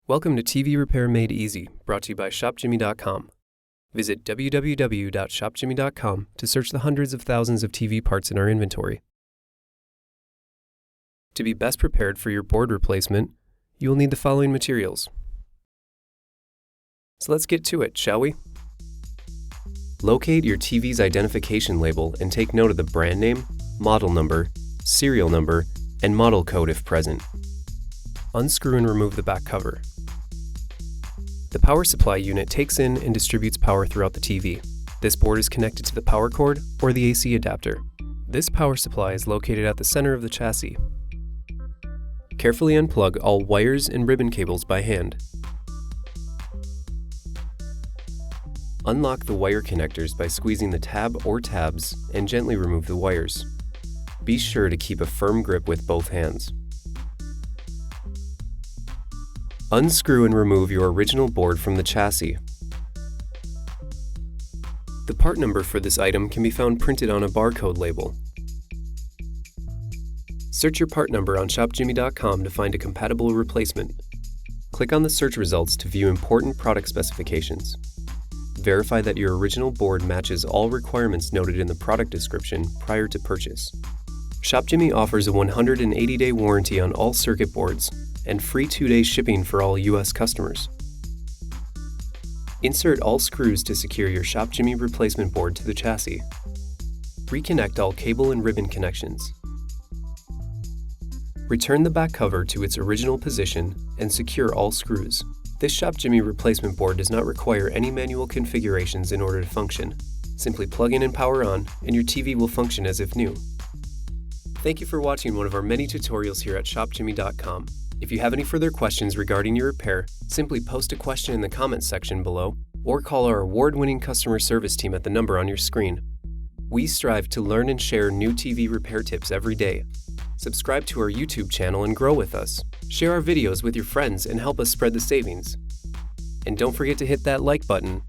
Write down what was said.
Welcome to TV Repair Made Easy, brought to you by ShopJimmy.com. Visit www.shopjimmy.com to search the hundreds of thousands of TV parts in our inventory. To be best prepared for your board replacement, you will need the following materials. So let's get to it, shall we? Locate your TV's identification label and take note of the brand name, model number, serial number, and model code if present. Unscrew and remove the back cover. The power supply unit takes in and distributes power throughout the TV. This board is connected to the power cord or the AC adapter. This power supply is located at the center of the chassis. Carefully unplug all wires and ribbon cables by hand. Unlock the wire connectors by squeezing the tab or tabs and gently remove the wires. Be sure to keep a firm grip with both hands. Unscrew and remove your original board from the chassis. The part number for this item can be found printed on a barcode label. Search your part number on ShopJimmy.com to find a compatible replacement. Click on the search results to view important product specifications. Verify that your original board matches all requirements noted in the product description prior to purchase. ShopJimmy offers a 180-day warranty on all circuit boards and free 2-day shipping for all U.S. customers. Insert all screws to secure your ShopJimmy replacement board to the chassis. Reconnect all cable and ribbon connections. Return the back cover to its original position and secure all screws. This ShopJimmy replacement board does not require any manual configurations in order to function. Simply plug in and power on, and your TV will function as if new. Thank you for watching one of our many tutorials here at ShopJimmy.com. If you have any further questions regarding your repair, simply post a question in the comments section below or call our award-winning customer service team at the number on your screen. We strive to learn and share new TV repair tips every day. Subscribe to our YouTube channel and grow with us. Share our videos with your friends and help us spread the savings. And don't forget to hit that like button